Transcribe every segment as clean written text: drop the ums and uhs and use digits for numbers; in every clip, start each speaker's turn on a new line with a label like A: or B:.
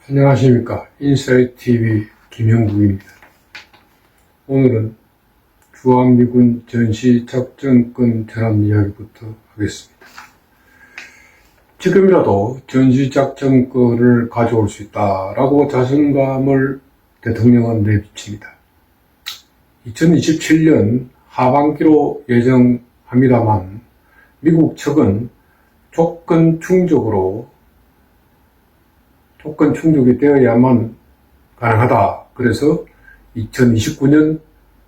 A: 안녕하십니까. 인사이트TV 김형국입니다. 오늘은 주한미군 전시작전권 전환 이야기부터 하겠습니다. 지금이라도 전시작전권을 가져올 수 있다라고 자신감을 대통령은 내비칩니다. 2027년 하반기로 예정합니다만 미국 측은 조건 충족이 되어야만 가능하다. 그래서 2029년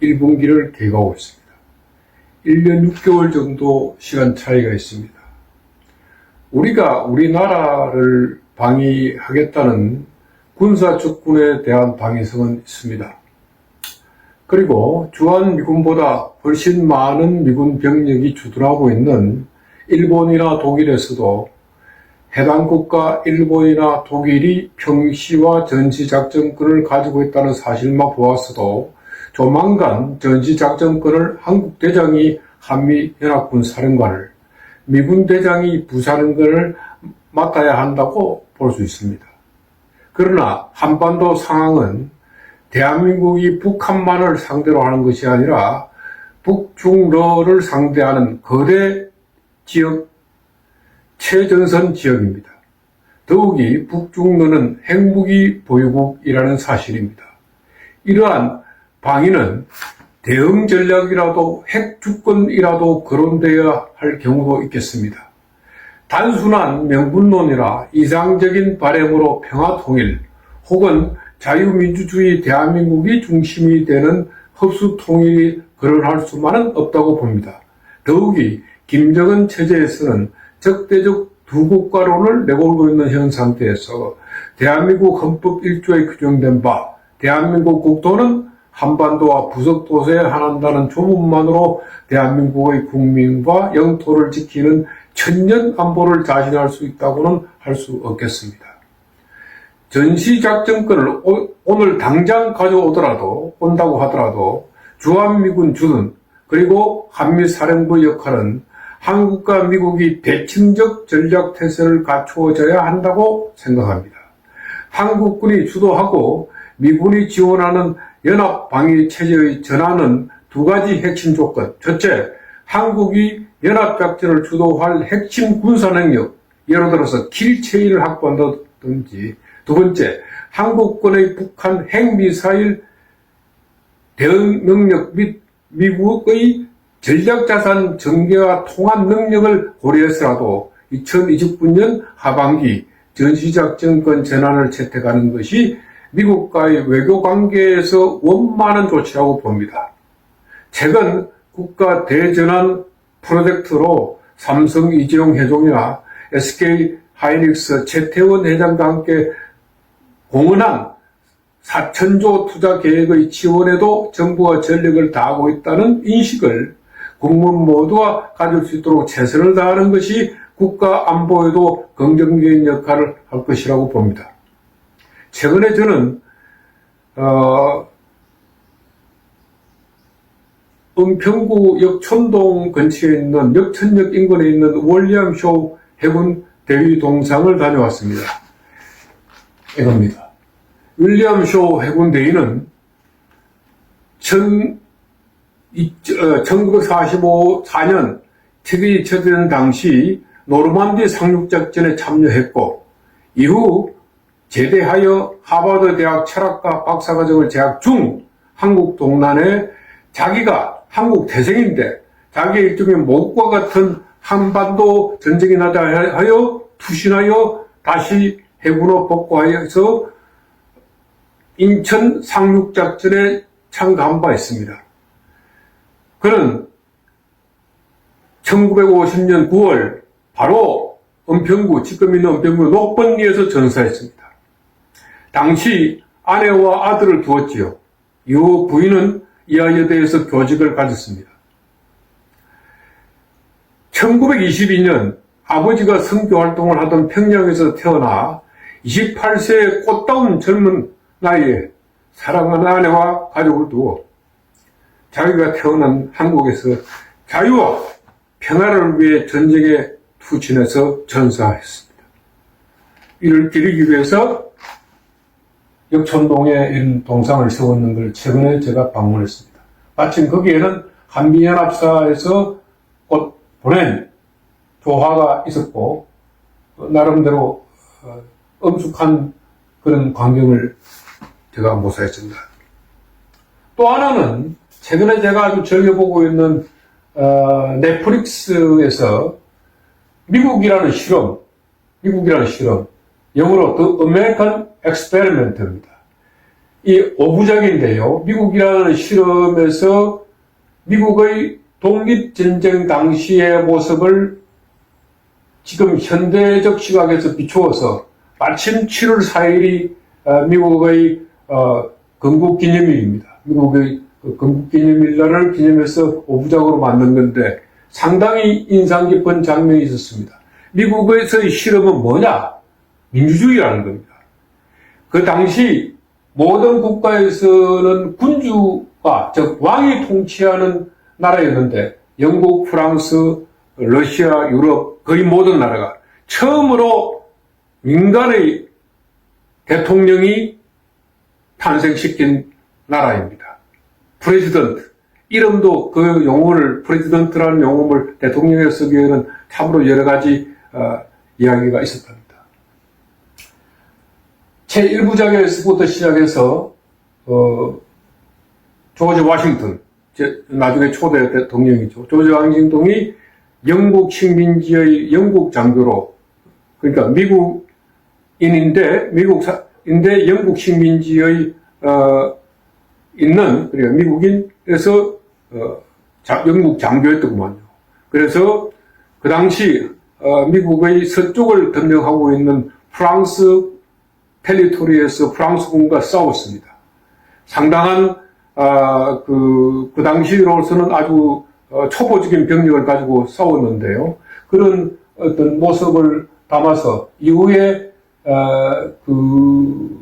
A: 1분기를 계획하고 있습니다. 1년 6개월 정도 시간 차이가 있습니다. 우리가 우리나라를 방위하겠다는 군사주권에 대한 방위성은 있습니다. 그리고 주한미군보다 훨씬 많은 미군 병력이 주둔하고 있는 일본이나 독일에서도 해당 국가 일본이나 독일이 평시와 전시작전권을 가지고 있다는 사실만 보았어도 조만간 전시작전권을 한국 대장이 한미연합군 사령관을, 미군 대장이 부사령관을 맡아야 한다고 볼 수 있습니다. 그러나 한반도 상황은 대한민국이 북한만을 상대로 하는 것이 아니라 북중러를 상대하는 거대 지역, 최전선 지역입니다. 더욱이 북중러는 핵무기 보유국이라는 사실입니다. 이러한 방위는 대응 전략이라도 핵주권이라도 거론되어야 할 경우도 있겠습니다. 단순한 명분론이나 이상적인 바람으로 평화통일 혹은 자유민주주의 대한민국이 중심이 되는 흡수통일이 거론할 수만은 없다고 봅니다. 더욱이 김정은 체제에서는 적대적 두 국가론을 내걸고 있는 현 상태에서 대한민국 헌법 1조에 규정된 바 대한민국 국토는 한반도와 부속도서에 한한다는 조문만으로 대한민국의 국민과 영토를 지키는 천년 안보를 자신할 수 있다고는 할 수 없겠습니다. 전시작전권을 오늘 당장 온다고 하더라도 주한미군 주둔 그리고 한미사령부 역할은 한국과 미국이 대칭적 전략태세를 갖추어져야 한다고 생각합니다. 한국군이 주도하고 미군이 지원하는 연합방위체제의 전환은 두 가지 핵심 조건. 첫째, 한국이 연합작전을 주도할 핵심 군사능력, 예를 들어서 킬체인을 확보한다든지. 두 번째, 한국군의 북한 핵미사일 대응 능력 및 미국의 전략자산 전개와 통합 능력을 고려해서라도 2029년 하반기 전시작전권 전환을 채택하는 것이 미국과의 외교관계에서 원만한 조치라고 봅니다. 최근 국가 대전환 프로젝트로 삼성 이재용 회장이나 SK 하이닉스 최태원 회장과 함께 공언한 4천조 투자 계획의 지원에도 정부가 전력을 다하고 있다는 인식을 국민 모두가 가질 수 있도록 최선을 다하는 것이 국가 안보에도 긍정적인 역할을 할 것이라고 봅니다. 최근에 저는 은평구 역촌동 근처에 있는 역천역 인근에 있는 윌리엄 쇼 해군 대위 동상을 다녀왔습니다. 이겁니다. 윌리엄 쇼 해군 대위는 1944년 책이 처리된 당시 노르만디 상륙작전에 참여했고 이후 제대하여 하버드 대학 철학과 박사과정을 재학 중 한국 동란에 자기가 한국 태생인데 자기의 일종의 목과 같은 한반도 전쟁이 나자 하여 투신하여 다시 해군으로 복구하여서 인천 상륙작전에 참가한 바 있습니다. 그는 1950년 9월 바로 은평구, 지금 있는 은평구 녹번리에서 전사했습니다. 당시 아내와 아들을 두었지요. 이후 부인은 이화여대에서 교직을 가졌습니다. 1922년 아버지가 선교활동을 하던 평양에서 태어나 28세의 꽃다운 젊은 나이에 사랑하는 아내와 가족을 두고 자기가 태어난 한국에서 자유와 평화를 위해 전쟁에 투신해서 전사했습니다. 이를 기리기 위해서 역촌동에 이런 동상을 세웠는 걸 최근에 제가 방문했습니다. 마침 거기에는 한미연합사에서 곧 보낸 조화가 있었고 나름대로 엄숙한 그런 광경을 제가 모사했습니다. 또 하나는 최근에 제가 아주 즐겨보고 있는 넷플릭스에서 미국이라는 실험, 영어로 The American Experiment입니다. 이 5부작인데요. 미국이라는 실험에서 미국의 독립전쟁 당시의 모습을 지금 현대적 시각에서 비추어서 마침 7월 4일이 미국의 건국기념일입니다. 미국의 건국기념일날을 기념해서 5부작으로 만든 건데 상당히 인상 깊은 장면이 있었습니다. 미국에서의 실험은 뭐냐? 민주주의라는 겁니다. 그 당시 모든 국가에서는 군주가, 즉 왕이 통치하는 나라였는데 영국, 프랑스, 러시아, 유럽 거의 모든 나라가 처음으로 민간의 대통령이 탄생시킨 나라입니다. 프레지던트. 이름도 그 용어를, 프레지던트라는 용어를 대통령에 쓰기에는 참으로 여러 가지 이야기가 있었답니다. 제1부작에서부터 시작해서 조지 워싱턴, 나중에 초대 대통령이죠. 조지 워싱턴이 영국 식민지의 영국 장교로, 그러니까 미국인인데 영국 식민지의 있는, 그러니까 미국인에서 영국 장교였더구만요. 그래서 그 당시 미국의 서쪽을 점령하고 있는 프랑스 테리토리에서 프랑스군과 싸웠습니다. 상당한 그 당시로서는 아주 초보적인 병력을 가지고 싸웠는데요. 그런 어떤 모습을 담아서 이후에 그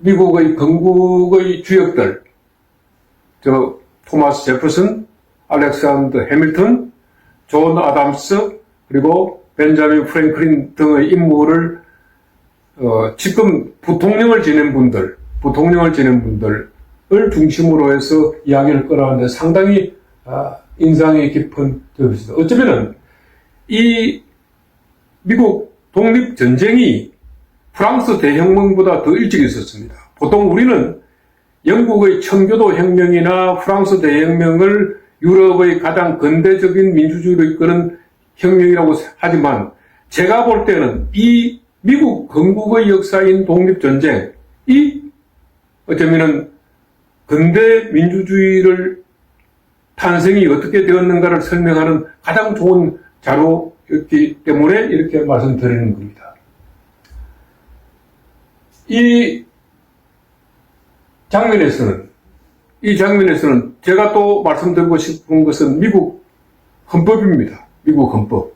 A: 미국의 건국의 주역들, 토마스 제퍼슨, 알렉산더 해밀턴, 존 아담스, 그리고 벤자민 프랭클린 등의 인물을 지금 부통령을 지낸 분들을 중심으로 해서 이야기를 끌어가는데 상당히 인상이 깊은 적이었습니다. 어쩌면은 이 미국 독립전쟁이 프랑스 대혁명보다 더 일찍 있었습니다. 보통 우리는 영국의 청교도 혁명이나 프랑스 대혁명을 유럽의 가장 근대적인 민주주의로 이끄는 혁명이라고 하지만 제가 볼 때는 이 미국 건국의 역사인 독립전쟁이 어쩌면은 근대 민주주의를 탄생이 어떻게 되었는가를 설명하는 가장 좋은 자료였기 때문에 이렇게 말씀드리는 겁니다. 이 장면에서는 제가 또 말씀드리고 싶은 것은 미국 헌법입니다. 미국 헌법.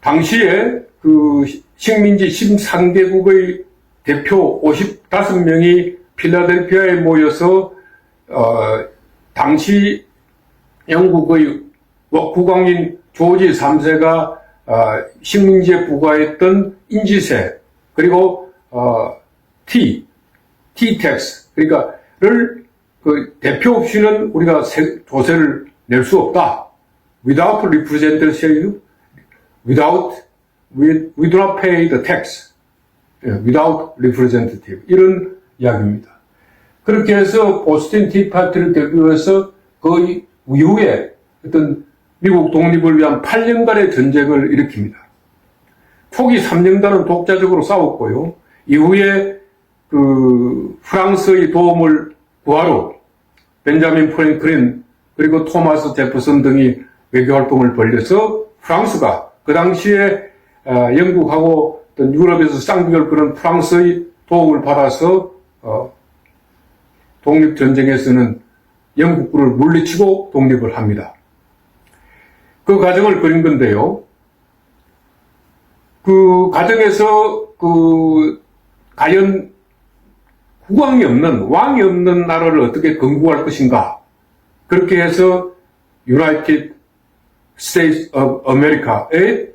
A: 당시에 그 식민지 13개국의 대표 55명이 필라델피아에 모여서 당시 영국의 국왕인 조지 3세가 식민지에 부과했던 인지세 그리고 T-tax 그러니까를 그 대표 없이는 우리가 조세를 낼 수 없다. Without representative, we do not pay the tax. Without representative. 이런 이야기입니다. 그렇게 해서 보스턴 티파티를 대표해서 그 이후에 어떤 미국 독립을 위한 8년간의 전쟁을 일으킵니다. 초기 3년간은 독자적으로 싸웠고요. 이후에 그 프랑스의 도움을 구하러 벤자민 프랭클린 그리고 토마스 제퍼슨 등이 외교활동을 벌여서 프랑스가 그 당시에 영국하고 어떤 유럽에서 쌍벽을 그런 프랑스의 도움을 받아서 독립전쟁에서는 영국군을 물리치고 독립을 합니다. 그 과정을 그린 건데요. 그 과정에서 과연 국왕이 없는, 왕이 없는 나라를 어떻게 건국할 것인가. 그렇게 해서 United States of America의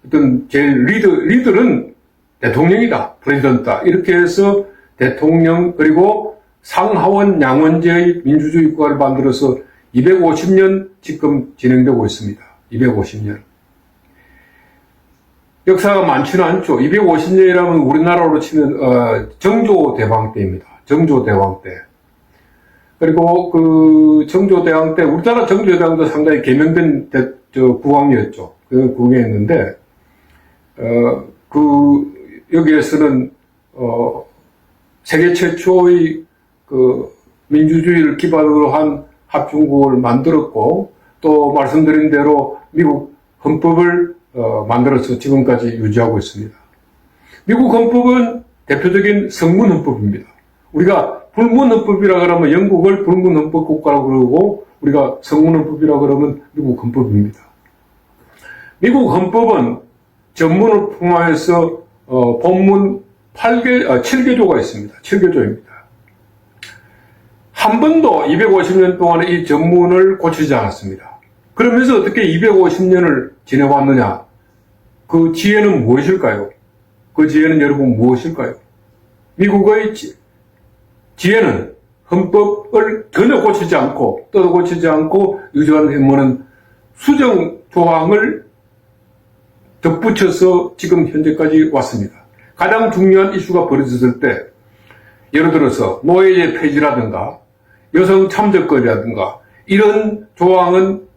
A: 어떤 제일 리더는 대통령이다, 프레지던트다. 이렇게 해서 대통령 그리고 상하원 양원제의 민주주의 국가를 만들어서 250년 지금 진행되고 있습니다. 250년. 역사가 많지는 않죠. 250년이라면 우리나라로 치면 정조대왕 때입니다. 정조대왕 때. 그리고 그 정조대왕 때 우리나라 정조대왕도 상당히 개명된 국왕이었죠. 그 국왕이었는데 여기에서는 세계 최초의 그 민주주의를 기반으로 한 합중국을 만들었고 또 말씀드린 대로 미국 헌법을 만들어서 지금까지 유지하고 있습니다. 미국 헌법은 대표적인 성문헌법입니다. 우리가 불문헌법이라 그러면 영국을 불문헌법 국가라고 그러고 우리가 성문헌법이라 그러면 미국 헌법입니다. 미국 헌법은 전문을 포함해서 본문 7개조가 있습니다. 7개조입니다. 한 번도 250년 동안에 이 전문을 고치지 않았습니다. 그러면서 어떻게 250년을 지내왔느냐? 그 지혜는 무엇일까요? 그 지혜는 여러분 무엇일까요? 미국의 지혜는 헌법을 전혀 고치지 않고 또 고치지 않고 유지한 행모는 수정 조항을 덧붙여서 지금 현재까지 왔습니다. 가장 중요한 이슈가 벌어졌을 때 예를 들어서 노예제 폐지라든가 여성 참정권이라든가 이런 조항은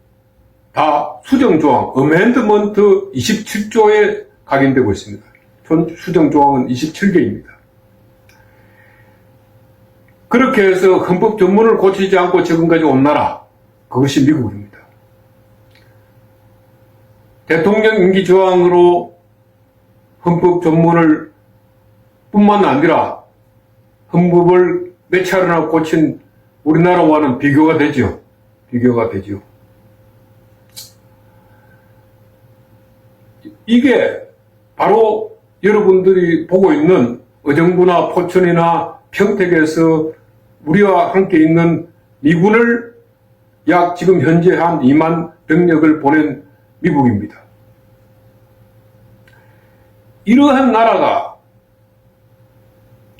A: 다 수정 조항, 어멘드먼트 27조에 각인되고 있습니다. 수정 조항은 27개입니다. 그렇게 해서 헌법 전문을 고치지 않고 지금까지 온 나라, 그것이 미국입니다. 대통령 임기 조항으로 헌법 전문을 뿐만 아니라 헌법을 몇 차례나 고친 우리나라와는 비교가 되죠. 비교가 되죠. 이게 바로 여러분들이 보고 있는 의정부나 포천이나 평택에서 우리와 함께 있는 미군을 약 지금 현재 한 2만 병력을 보낸 미국입니다. 이러한 나라가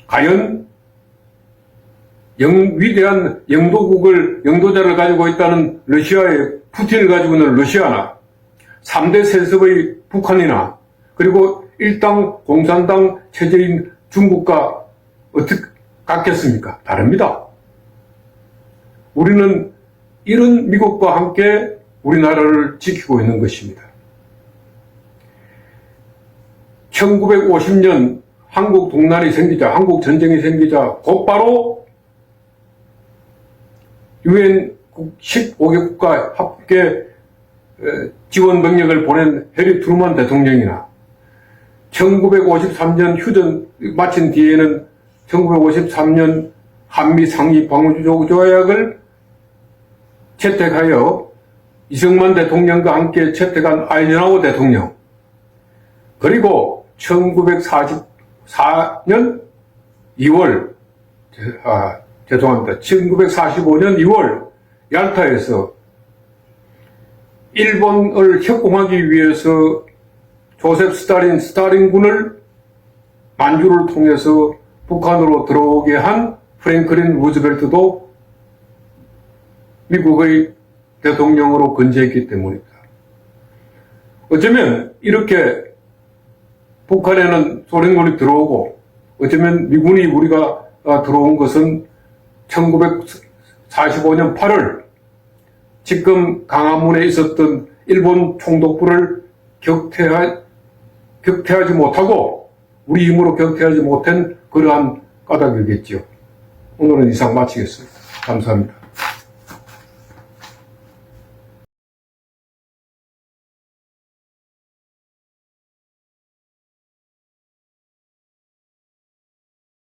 A: 과연 위대한 영도자를 가지고 있다는 러시아의 푸틴을 가지고 있는 러시아나 3대 세습의 북한이나 그리고 일당 공산당 체제인 중국과 어떻게 같겠습니까? 다릅니다. 우리는 이런 미국과 함께 우리나라를 지키고 있는 것입니다. 1950년 한국 동란이 생기자, 한국 전쟁이 생기자 곧바로 UN 15개 국가 합계 지원 병력을 보낸 해리 트루먼 대통령이나 1953년 휴전 마친 뒤에는 1953년 한미 상위 방위조 조약을 채택하여 이승만 대통령과 함께 채택한 아이젠하워 대통령, 그리고 1944년 2월 1945년 2월 얄타에서 일본을 협공하기 위해서 조셉 스탈린군을 만주를 통해서 북한으로 들어오게 한 프랭클린 루즈벨트도 미국의 대통령으로 건재했기 때문입니다. 어쩌면 이렇게 북한에는 소련군이 들어오고 어쩌면 미군이 우리가 들어온 것은 1945년 8월 지금 강화문에 있었던 일본 총독부를 격퇴하지 못하고 우리 힘으로 격퇴하지 못한 그러한 까닭이겠죠. 오늘은 이상 마치겠습니다. 감사합니다.